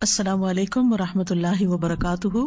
السلام علیکم ورحمۃ اللہ وبرکاتہ۔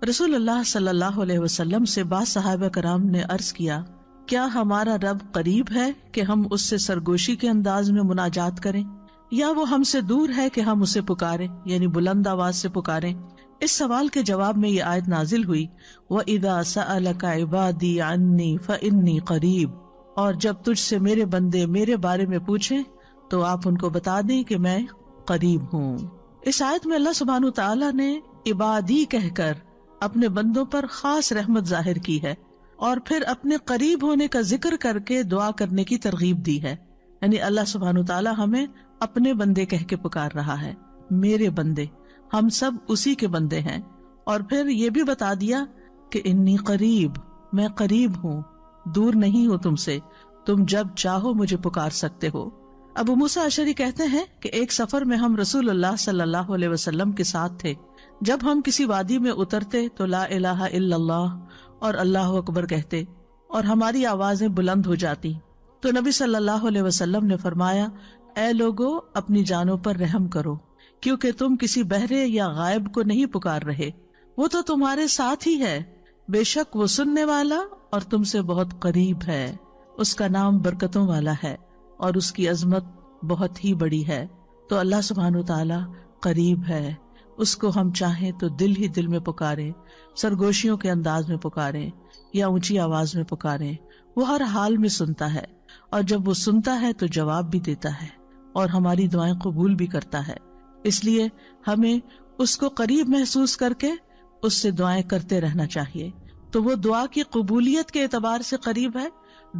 رسول اللہ صلی اللہ علیہ وسلم سے بعض صحابہ کرام نے عرض کیا، کیا ہمارا رب قریب ہے کہ ہم اس سے سرگوشی کے انداز میں مناجات کریں، یا وہ ہم سے دور ہے کہ ہم اسے پکاریں، یعنی بلند آواز سے پکاریں؟ اس سوال کے جواب میں یہ آیت نازل ہوئی، وَإِذَا سَأَلَكَ عِبَادِي عَنِّي فَإِنِّي قَرِيب، اور جب تجھ سے میرے بندے میرے بارے میں پوچھیں تو آپ ان کو بتا دیں کہ میں قریب ہوں۔ اس آیت میں اللہ سبحانہ وتعالیٰ نے عبادی کہہ کر اپنے بندوں پر خاص رحمت ظاہر کی ہے، اور پھر اپنے قریب ہونے کا ذکر کر کے دعا کرنے کی ترغیب دی ہے۔ یعنی اللہ سبحانہ وتعالیٰ ہمیں اپنے بندے کہہ کے پکار رہا ہے، میرے بندے، ہم سب اسی کے بندے ہیں۔ اور پھر یہ بھی بتا دیا کہ انی قریب، میں قریب ہوں، دور نہیں ہوں تم سے، تم جب چاہو مجھے پکار سکتے ہو۔ ابو موسیٰ اشعری کہتے ہیں کہ ایک سفر میں ہم رسول اللہ صلی اللہ علیہ وسلم کے ساتھ تھے۔ جب ہم کسی وادی میں اترتے تو لا الہ الا اللہ اور اللہ اکبر کہتے اور ہماری آوازیں بلند ہو جاتی، تو نبی صلی اللہ علیہ وسلم نے فرمایا، اے لوگو، اپنی جانوں پر رحم کرو، کیونکہ تم کسی بہرے یا غائب کو نہیں پکار رہے، وہ تو تمہارے ساتھ ہی ہے، بے شک وہ سننے والا اور تم سے بہت قریب ہے، اس کا نام برکتوں والا ہے اور اس کی عظمت بہت ہی بڑی ہے۔ تو اللہ سبحانہ وتعالی قریب ہے، اس کو ہم چاہیں تو دل ہی دل میں پکاریں، سرگوشیوں کے انداز میں پکاریں یا اونچی آواز میں پکاریں، وہ ہر حال میں سنتا ہے، اور جب وہ سنتا ہے تو جواب بھی دیتا ہے اور ہماری دعائیں قبول بھی کرتا ہے۔ اس لیے ہمیں اس کو قریب محسوس کر کے اس سے دعائیں کرتے رہنا چاہیے۔ تو وہ دعا کی قبولیت کے اعتبار سے قریب ہے،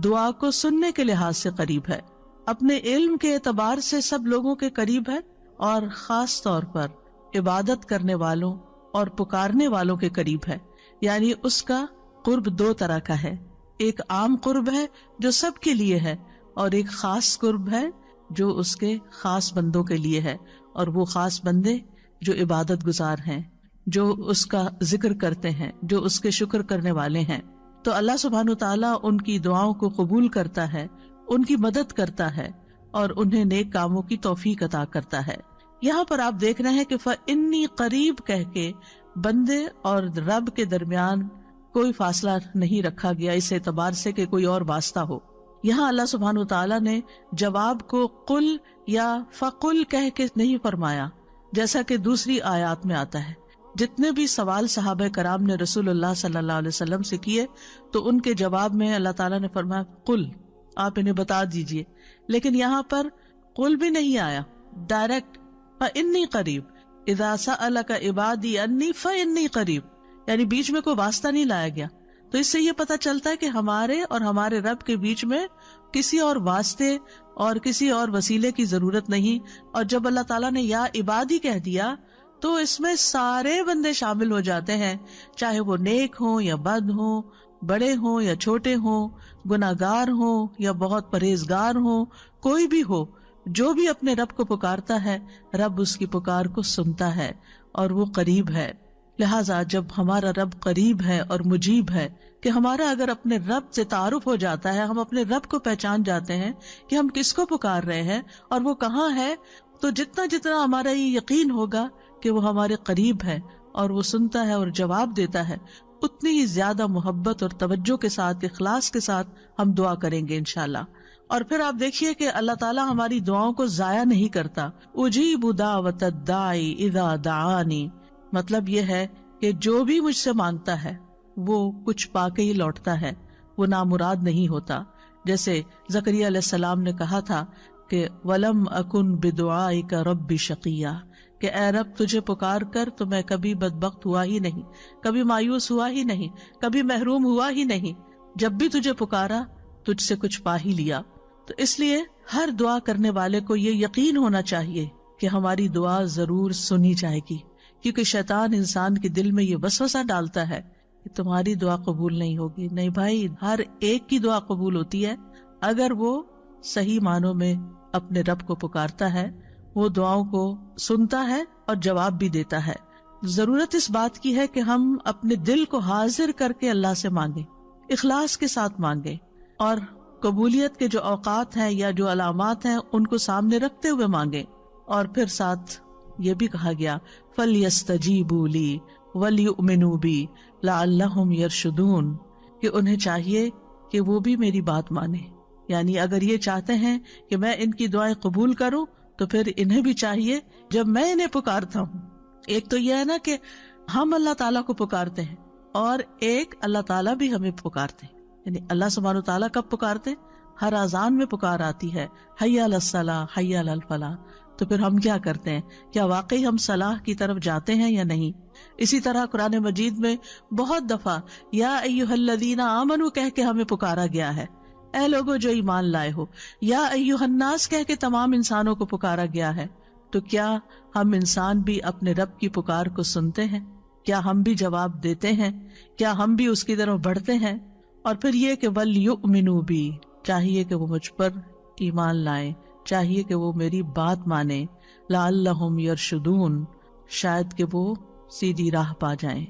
دعا کو سننے کے لحاظ سے قریب ہے، اپنے علم کے اعتبار سے سب لوگوں کے قریب ہے، اور خاص طور پر عبادت کرنے والوں اور پکارنے والوں کے قریب ہے۔ یعنی اس کا قرب دو طرح کا ہے، ایک عام قرب ہے جو سب کے لیے ہے، اور ایک خاص قرب ہے جو اس کے خاص بندوں کے لیے ہے، اور وہ خاص بندے جو عبادت گزار ہیں، جو اس کا ذکر کرتے ہیں، جو اس کے شکر کرنے والے ہیں۔ تو اللہ سبحانہ وتعالیٰ ان کی دعاؤں کو قبول کرتا ہے، ان کی مدد کرتا ہے، اور انہیں نیک کاموں کی توفیق عطا کرتا ہے۔ یہاں پر آپ دیکھ رہے ہیں کہ فَإِنِّي قریب کہہ کے بندے اور رب کے درمیان کوئی فاصلہ نہیں رکھا گیا اس اعتبار سے کہ کوئی اور واسطہ ہو۔ یہاں اللہ سبحانہ وتعالیٰ نے جواب کو قل یا فقل کہہ کے نہیں فرمایا، جیسا کہ دوسری آیات میں آتا ہے۔ جتنے بھی سوال صحابہ کرام نے رسول اللہ صلی اللہ علیہ وسلم سے کیے تو ان کے جواب میں اللہ تعالیٰ نے فرمایا قل، آپ انہیں بتا دیجئے، لیکن یہاں پر قل بھی نہیں آیا، ڈائریکٹ فَإِنِّي قریب، اذا سألک عبادی انی فإنی قریب، یعنی بیچ میں کوئی واسطہ نہیں لایا گیا۔ تو اس سے یہ پتہ چلتا ہے کہ ہمارے اور ہمارے رب کے بیچ میں کسی اور واسطے اور کسی اور وسیلے کی ضرورت نہیں۔ اور جب اللہ تعالیٰ نے یا عبادی کہہ دیا تو اس میں سارے بندے شامل ہو جاتے ہیں، چاہے وہ نیک ہوں یا بد ہوں، بڑے ہوں یا چھوٹے ہوں، گناہگار ہوں یا بہت پرہیزگار ہوں، کوئی بھی ہو، جو بھی اپنے رب کو پکارتا ہے، رب اس کی پکار کو سنتا ہے اور وہ قریب ہے۔ لہٰذا جب ہمارا رب قریب ہے اور مجیب ہے، کہ ہمارا اگر اپنے رب سے تعارف ہو جاتا ہے، ہم اپنے رب کو پہچان جاتے ہیں کہ ہم کس کو پکار رہے ہیں اور وہ کہاں ہے، تو جتنا جتنا ہمارا یہ یقین ہوگا کہ وہ ہمارے قریب ہے اور وہ سنتا ہے اور جواب دیتا ہے، اتنی ہی زیادہ محبت اور توجہ کے ساتھ، اخلاص کے ساتھ ہم دعا کریں گے انشاءاللہ۔ اور پھر آپ دیکھیے کہ اللہ تعالیٰ ہماری دعاؤں کو ضائع نہیں کرتا۔ اجیب دعوت الداعی اذا دعانی، مطلب یہ ہے کہ جو بھی مجھ سے مانگتا ہے وہ کچھ پا کے ہی لوٹتا ہے، وہ نامراد نہیں ہوتا۔ جیسے زکریا علیہ السلام نے کہا تھا کہ وَلَمْ أَكُنْ بِدُعَائِكَ رَبِّ شَقِيًّا، کہ اے رب تجھے پکار کر تو میں کبھی بدبخت ہوا ہی نہیں، کبھی مایوس ہوا ہی نہیں، کبھی محروم ہوا ہی نہیں، جب بھی تجھے پکارا تجھ سے کچھ پا ہی لیا۔ تو اس لیے ہر دعا کرنے والے کو یہ یقین ہونا چاہیے کہ ہماری دعا ضرور سنی جائے گی، کیونکہ شیطان انسان کے دل میں یہ وسوسہ ڈالتا ہے کہ تمہاری دعا قبول نہیں ہوگی۔ نہیں بھائی، ہر ایک کی دعا قبول ہوتی ہے اگر وہ صحیح معنوں میں اپنے رب کو پکارتا ہے، وہ دعاؤں کو سنتا ہے اور جواب بھی دیتا ہے۔ ضرورت اس بات کی ہے کہ ہم اپنے دل کو حاضر کر کے اللہ سے مانگیں، اخلاص کے ساتھ مانگیں، اور قبولیت کے جو اوقات ہیں یا جو علامات ہیں ان کو سامنے رکھتے ہوئے مانگیں، اور پھر ساتھ یہ بھی کہا گیا فَلْيَسْتَجِيبُوا لِي وَلْيُؤْمِنُوا بِي لَعَلَّهُمْ يَرْشُدُونَ، کہ انہیں چاہیے کہ وہ بھی میری بات مانے، یعنی اگر یہ چاہتے ہیں کہ میں ان کی دعائیں قبول کروں تو پھر انہیں بھی چاہیے جب میں انہیں پکارتا ہوں، ایک تو یہ ہے نا کہ ہم اللہ تعالیٰ کو پکارتے ہیں، اور ایک اللہ تعالیٰ بھی ہمیں پکارتے ہیں، یعنی اللہ سبحانہ تعالیٰ کب پکارتے؟ ہر اذان میں پکار آتی ہے، حی علی الصلاح حی علی الفلاح، تو پھر ہم کیا کرتے ہیں؟ کیا واقعی ہم صلاح کی طرف جاتے ہیں یا نہیں؟ اسی طرح قرآن مجید میں بہت دفعہ یا ایھا الذین آمنوا کہہ کے ہمیں پکارا گیا ہے، اے لوگو جو ایمان لائے ہو، یا ایھا الناس کہہ کے تمام انسانوں کو پکارا گیا ہے۔ تو کیا ہم انسان بھی اپنے رب کی پکار کو سنتے ہیں؟ کیا ہم بھی جواب دیتے ہیں؟ کیا ہم بھی اس کی طرف بڑھتے ہیں؟ اور پھر یہ کہ وَلْيُؤْمِنُوا بِي، چاہیے کہ وہ مجھ پر ایمان لائیں، چاہیے کہ وہ میری بات مانیں، لَعَلَّهُمْ يَرْشُدُونَ، شاید کہ وہ سیدھی راہ پا جائیں۔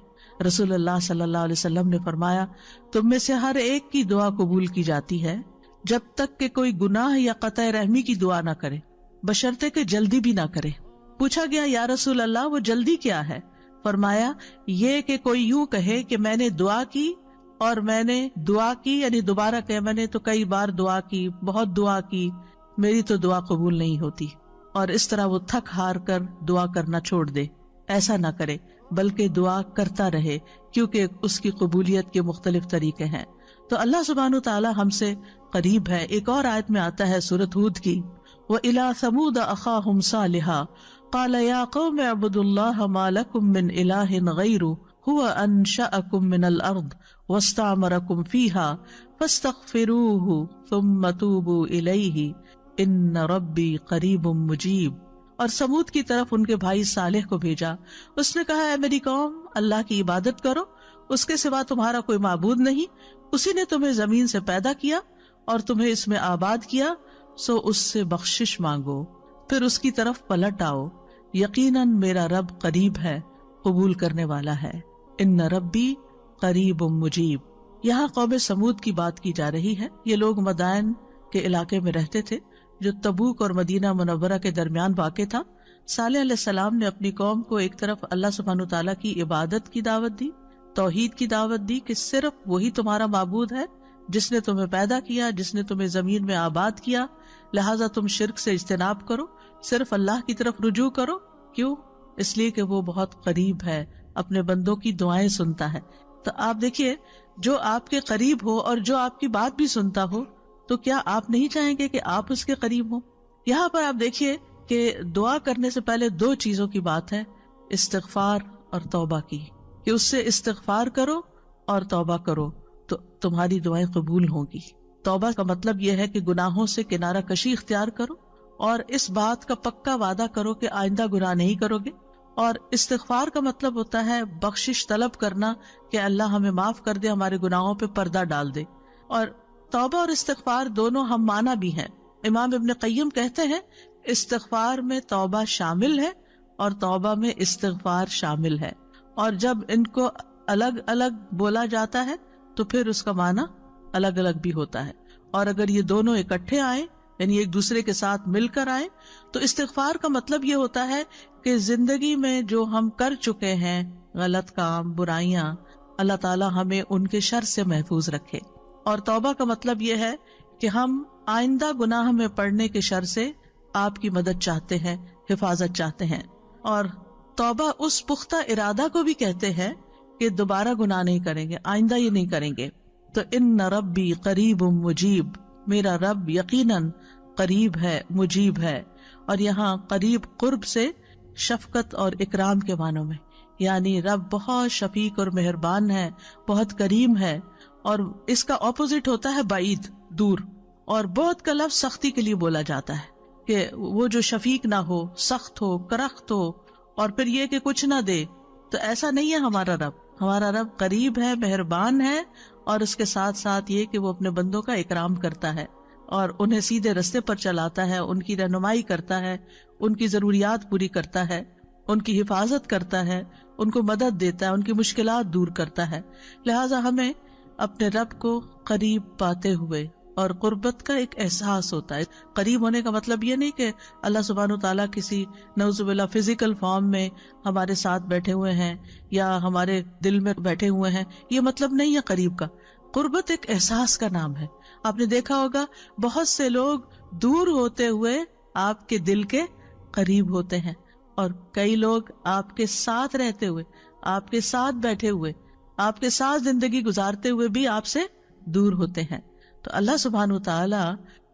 رسول اللہ صلی اللہ علیہ وسلم نے فرمایا، تم میں سے ہر ایک کی دعا قبول کی جاتی ہے جب تک کہ کوئی گناہ یا قطع رحمی کی دعا نہ کرے، بشرطے کہ جلدی بھی نہ کرے۔ پوچھا گیا یا رسول اللہ وہ جلدی کیا ہے؟ فرمایا یہ کہ کوئی یوں کہے کہ میں نے دعا کی اور میں نے دعا کی، یعنی دوبارہ کہ میں نے تو کئی بار دعا کی، بہت دعا کی، میری تو دعا قبول نہیں ہوتی، اور اس طرح وہ تھک ہار کر دعا کرنا چھوڑ دے۔ ایسا نہ کرے بلکہ دعا کرتا رہے، کیونکہ اس کی قبولیت کے مختلف طریقے ہیں۔ تو اللہ سبحانہ وتعالی ہم سے قریب ہے۔ ایک اور آیت میں آتا ہے سورۃ ہود کی، وَإِلَىٰ ثَمُودَ أَخَاهُمْ صَالِحًا قَالَ يَا قَوْمِ اعْبُدُوا اللَّهَ مَا لَكُم مِّنْ إِلَٰهٍ غَيْرُهُ هُوَ أَنشَأَكُم مِّنَ الْأَرْضِ وَاسْتَعْمَرَكُمْ فِيهَا فَاسْتَغْفِرُوهُ ثُمَّ تُوبُوا إِلَيْهِ إِنَّ رَبِّي قَرِيبٌ مُّجِيبٌ۔ اور سمود کی طرف ان کے بھائی صالح کو بھیجا، اس نے کہا اے میری قوم، اللہ کی عبادت کرو، اس کے سوا تمہارا کوئی معبود نہیں، اسی نے تمہیں زمین سے پیدا کیا اور تمہیں اس میں آباد کیا، سو اس سے بخشش مانگو، پھر اس کی طرف پلٹ آؤ، یقیناً میرا رب قریب ہے، قبول کرنے والا ہے۔ ان ربی قریب مجیب۔ یہاں قوم سمود کی بات کی جا رہی ہے۔ یہ لوگ مدائن کے علاقے میں رہتے تھے جو تبوک اور مدینہ منورہ کے درمیان واقع تھا۔ صالح علیہ السلام نے اپنی قوم کو ایک طرف اللہ سبحانہ تعالیٰ کی عبادت کی دعوت دی، توحید کی دعوت دی کہ صرف وہی تمہارا معبود ہے جس نے تمہیں پیدا کیا، جس نے تمہیں زمین میں آباد کیا، لہٰذا تم شرک سے اجتناب کرو، صرف اللہ کی طرف رجوع کرو۔ کیوں؟ اس لیے کہ وہ بہت قریب ہے، اپنے بندوں کی دعائیں سنتا ہے۔ تو آپ دیکھیے، جو آپ کے قریب ہو اور جو آپ کی بات بھی سنتا ہو، تو کیا آپ نہیں چاہیں گے کہ آپ اس کے قریب ہو؟ یہاں پر آپ دیکھیے کہ دعا کرنے سے پہلے دو چیزوں کی بات ہے، استغفار اور توبہ کی، کہ اس سے استغفار کرو اور توبہ کرو تو تمہاری دعائیں قبول ہوں گی۔ توبہ کا مطلب یہ ہے کہ گناہوں سے کنارہ کشی اختیار کرو اور اس بات کا پکا وعدہ کرو کہ آئندہ گناہ نہیں کرو گے، اور استغفار کا مطلب ہوتا ہے بخشش طلب کرنا کہ اللہ ہمیں معاف کر دے، ہمارے گناہوں پہ پردہ ڈال دے۔ اور توبہ اور استغفار دونوں ہم معنی بھی ہیں۔ امام ابن قیم کہتے ہیں استغفار میں توبہ شامل ہے اور توبہ میں استغفار شامل ہے، اور جب ان کو الگ الگ بولا جاتا ہے تو پھر اس کا معنی الگ الگ بھی ہوتا ہے، اور اگر یہ دونوں اکٹھے آئیں، یعنی ایک دوسرے کے ساتھ مل کر آئیں، تو استغفار کا مطلب یہ ہوتا ہے کہ زندگی میں جو ہم کر چکے ہیں غلط کام، برائیاں، اللہ تعالی ہمیں ان کے شر سے محفوظ رکھے، اور توبہ کا مطلب یہ ہے کہ ہم آئندہ گناہ میں پڑنے کے شر سے آپ کی مدد چاہتے ہیں، حفاظت چاہتے ہیں۔ اور توبہ اس پختہ ارادہ کو بھی کہتے ہیں کہ دوبارہ گناہ نہیں کریں گے، آئندہ یہ نہیں کریں گے۔ تو ان ربی قریب مجیب، میرا رب یقیناً قریب ہے، مجیب ہے۔ اور یہاں قریب قرب سے شفقت اور اکرام کے معنوں میں، یعنی رب بہت شفیق اور مہربان ہے، بہت کریم ہے، اور اس کا اپوزٹ ہوتا ہے بعید، دور۔ اور بہت کا لفظ سختی کے لیے بولا جاتا ہے کہ وہ جو شفیق نہ ہو، سخت ہو، کرخت ہو، اور پھر یہ کہ کچھ نہ دے، تو ایسا نہیں ہے ہمارا رب۔ ہمارا رب قریب ہے، مہربان ہے، اور اس کے ساتھ ساتھ یہ کہ وہ اپنے بندوں کا اکرام کرتا ہے اور انہیں سیدھے رستے پر چلاتا ہے، ان کی رہنمائی کرتا ہے، ان کی ضروریات پوری کرتا ہے، ان کی حفاظت کرتا ہے، ان کو مدد دیتا ہے، ان کی مشکلات دور کرتا ہے۔ لہٰذا ہمیں اپنے رب کو قریب پاتے ہوئے اور قربت کا ایک احساس ہوتا ہے. قریب ہونے کا مطلب یہ نہیں کہ اللہ سبحانہ وتعالیٰ کسی نعوذ باللہ فزیکل فارم میں ہمارے ساتھ بیٹھے ہوئے ہیں یا ہمارے دل میں بیٹھے ہوئے ہیں، یہ مطلب نہیں ہے قریب کا. قربت ایک احساس کا نام ہے. آپ نے دیکھا ہوگا بہت سے لوگ دور ہوتے ہوئے آپ کے دل کے قریب ہوتے ہیں، اور کئی لوگ آپ کے ساتھ رہتے ہوئے، آپ کے ساتھ بیٹھے ہوئے، آپ کے ساتھ زندگی گزارتے ہوئے بھی آپ سے دور ہوتے ہیں. تو اللہ سبحانہ وتعالی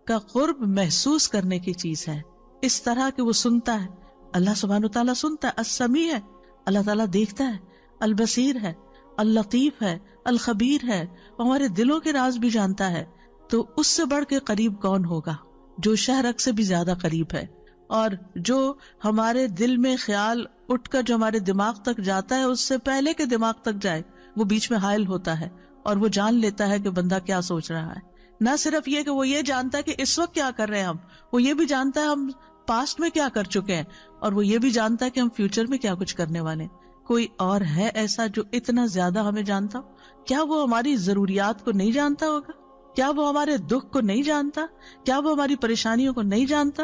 کا قرب محسوس کرنے کی چیز ہے، اس طرح کہ وہ سنتا ہے. اللہ سبحانہ وتعالی سنتا ہے، السمیع ہے، اللہ تعالیٰ دیکھتا ہے، البصیر ہے، اللطیف ہے، الخبیر ہے، ہمارے دلوں کے راز بھی جانتا ہے. تو اس سے بڑھ کے قریب کون ہوگا جو شہرک سے بھی زیادہ قریب ہے، اور جو ہمارے دل میں خیال اٹھ کر جو ہمارے دماغ تک جاتا ہے اس سے پہلے کہ دماغ تک جائے وہ بیچ میں حائل ہوتا ہے اور وہ جان لیتا ہے کہ بندہ کیا سوچ رہا ہے. نہ صرف یہ کہ وہ یہ جانتا ہے کہ اس وقت کیا کر رہے ہیں ہم، وہ یہ بھی جانتا ہے ہم پاسٹ میں کیا کر چکے ہیں، اور وہ یہ بھی جانتا ہے کہ ہم فیوچر میں کیا کچھ کرنے والے ہیں. کوئی اور ہے ایسا جو اتنا زیادہ ہمیں جانتا ہو؟ کیا وہ ہماری ضروریات کو نہیں جانتا ہوگا؟ کیا وہ ہمارے دکھ کو نہیں جانتا؟ کیا وہ ہماری پریشانیوں کو نہیں جانتا؟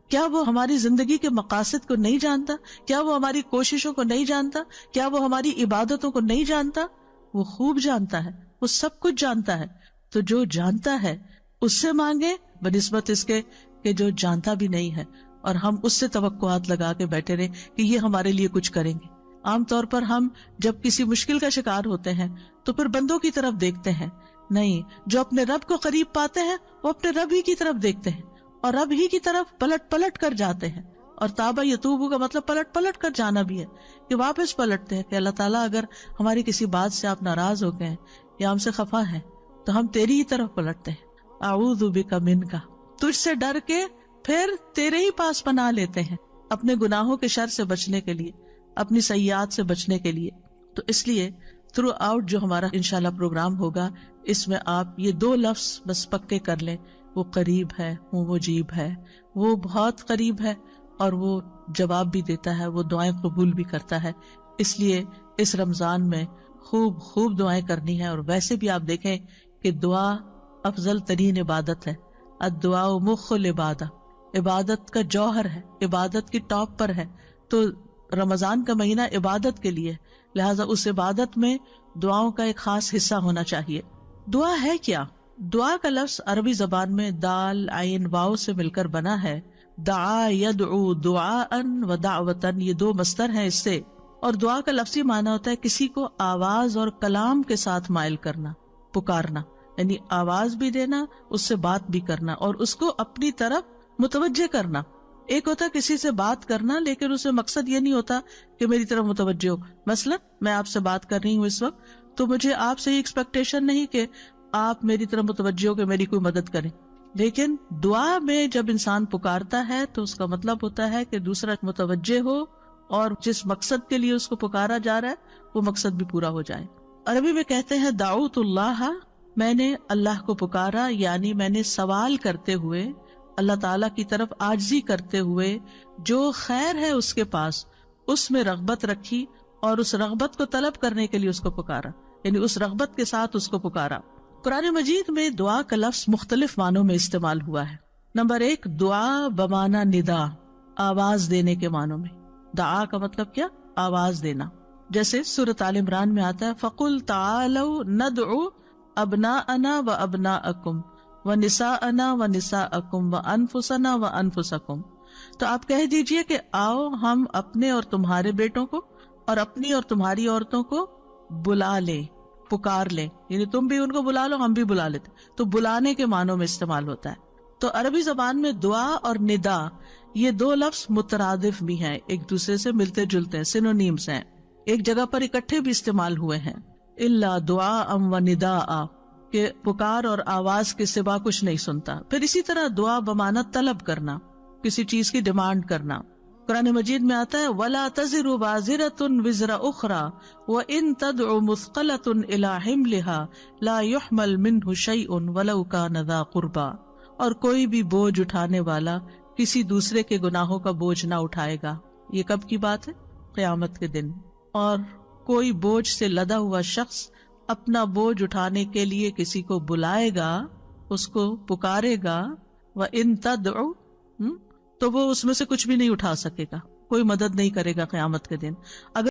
کیا وہ ہماری زندگی کے مقاصد کو نہیں جانتا؟ کیا وہ ہماری کوششوں کو نہیں جانتا؟ کیا وہ ہماری عبادتوں کو نہیں جانتا؟ وہ خوب جانتا ہے، وہ سب کچھ جانتا ہے. تو جو جانتا ہے اس سے مانگے بنسبت اس کے کہ جو جانتا بھی نہیں ہے اور ہم اس سے توقعات لگا کے بیٹھے رہے کہ یہ ہمارے لیے کچھ کریں گے. عام طور پر ہم جب کسی مشکل کا شکار ہوتے ہیں تو پھر بندوں کی طرف دیکھتے ہیں، نہیں، جو اپنے رب کو قریب پاتے ہیں وہ اپنے رب ہی کی طرف دیکھتے ہیں اور رب ہی کی طرف پلٹ پلٹ کر جاتے ہیں. اور تابا یتوبو کا مطلب پلٹ پلٹ کر جانا بھی ہے، کہ واپس پلٹتے ہیں کہ اللہ تعالیٰ اگر ہماری کسی بات سے آپ ناراض ہو گئے ہیں یا ہم سے خفا ہیں تو ہم تیری ہی طرف پلٹتے ہیں. اعوذ بک منک، تجھ سے ڈر کے پھر تیرے ہی پاس پناہ لیتے ہیں اپنے گناہوں کے شر سے بچنے کے لیے، اپنی سیئات سے بچنے کے لیے. تو اس لیے تھرو آؤٹ جو ہمارا انشاءاللہ پروگرام ہوگا اس میں آپ یہ 2 لفظ بس پکے کر لیں، وہ قریب ہے، وہ مجیب ہے، وہ بہت قریب ہے اور وہ جواب بھی دیتا ہے، وہ دعائیں قبول بھی کرتا ہے. اس لیے اس رمضان میں خوب خوب دعائیں کرنی ہے. اور ویسے بھی آپ دیکھیں کہ دعا افضل ترین عبادت ہے. الدعاء مخ العبادہ، عبادت کا جوہر ہے، عبادت کی ٹاپ پر ہے. تو رمضان کا مہینہ عبادت کے لیے، لہٰذا اس عبادت میں دعاؤں کا ایک خاص حصہ ہونا چاہیے. دعا ہے کیا؟ دعا کا لفظ عربی زبان میں دال عین واو سے مل کر بنا ہے. دعا یدعو دعاء و دعوتن، یہ 2 مصدر ہیں اس سے. اور دعا کا لفظی معنی ہوتا ہے کسی کو آواز اور کلام کے ساتھ مائل کرنا، پکارنا، یعنی آواز بھی دینا، اس سے بات بھی کرنا اور اس کو اپنی طرف متوجہ کرنا. ایک ہوتا کسی سے بات کرنا لیکن اسے مقصد یہ نہیں ہوتا کہ میری طرف متوجہ ہو. مثلا میں آپ سے بات کر رہی ہوں اس وقت، تو مجھے آپ سے یہ ایکسپیکٹیشن نہیں کہ آپ میری طرف متوجہ ہو کہ میری کوئی مدد کریں. لیکن دعا میں جب انسان پکارتا ہے تو اس کا مطلب ہوتا ہے کہ دوسرا متوجہ ہو اور جس مقصد کے لیے اس کو پکارا جا رہا ہے وہ مقصد بھی پورا ہو جائے. عربی میں کہتے ہیں دعوت اللہ، میں نے اللہ کو پکارا، یعنی میں نے سوال کرتے ہوئے، اللہ تعالیٰ کی طرف عاجزی کرتے ہوئے، جو خیر ہے اس کے پاس اس میں رغبت رکھی اور اس رغبت کو طلب کرنے کے لیے اس کو پکارا، یعنی اس رغبت کے ساتھ اس کو پکارا. قرآن مجید میں دعا کا لفظ مختلف معنوں میں استعمال ہوا ہے. نمبر 1 دعا بمانا ندا، آواز دینے کے معنوں میں. دعا کا مطلب کیا؟ آواز دینا. جیسے سورۃ آل عمران میں آتا ہے فَقُلْ تَعَالَوْا نَدْعُ أَبْنَاءَنَا وَأَبْنَاءَكُمْ وَنِسَاءَنَا وَنِسَاءَكُمْ وَأَنفُسَنَا وَأَنفُسَكُمْ. تو آپ کہہ دیجئے کہ آؤ ہم اپنے اور تمہارے بیٹوں کو اور اپنی اور تمہاری عورتوں کو بلا لیں، پکار لیں، یعنی تم بھی ان کو بلا لو، ہم بھی بلا لیتے. تو بلانے کے معنوں میں استعمال ہوتا ہے. تو عربی زبان میں دعا اور ندا یہ 2 لفظ مترادف بھی ہیں، ایک دوسرے سے ملتے جلتے ہیں، سینونیمز ہیں، ایک جگہ پر اکٹھے بھی استعمال ہوئے ہیں. الا دعاء و نداء، کہ پکار اور آواز کے سوا کچھ نہیں سنتا. پھر اسی طرح دعا بمانا طلب کرنا، کسی چیز کی ڈیمانڈ کرنا. قرآن مجید میں آتا ہے وَلَا تَزِرُ وَازِرَةٌ وِزْرَ أُخْرَى وَإِن تَدْعُ مُثْقَلَةٌ إِلَى حِمْلِهَا لَا يُحْمَلْ مِنْهُ شَيْءٌ وَلَوْ كَانَ ذَا قُرْبَى. اور کوئی بھی بوجھ اٹھانے والا کسی دوسرے کے گناہوں کا بوجھ نہ اٹھائے گا. یہ کب کی بات ہے؟ قیامت کے دن. اور کوئی بوجھ سے لدا ہوا شخص اپنا بوجھ اٹھانے کے لیے کسی کو بلائے گا، اس کو پکارے گا وَإِن تَدْعُ تو وہ اس میں سے کچھ بھی نہیں اٹھا سکے گا، کوئی مدد نہیں کرے گا قیامت کے دن. اگر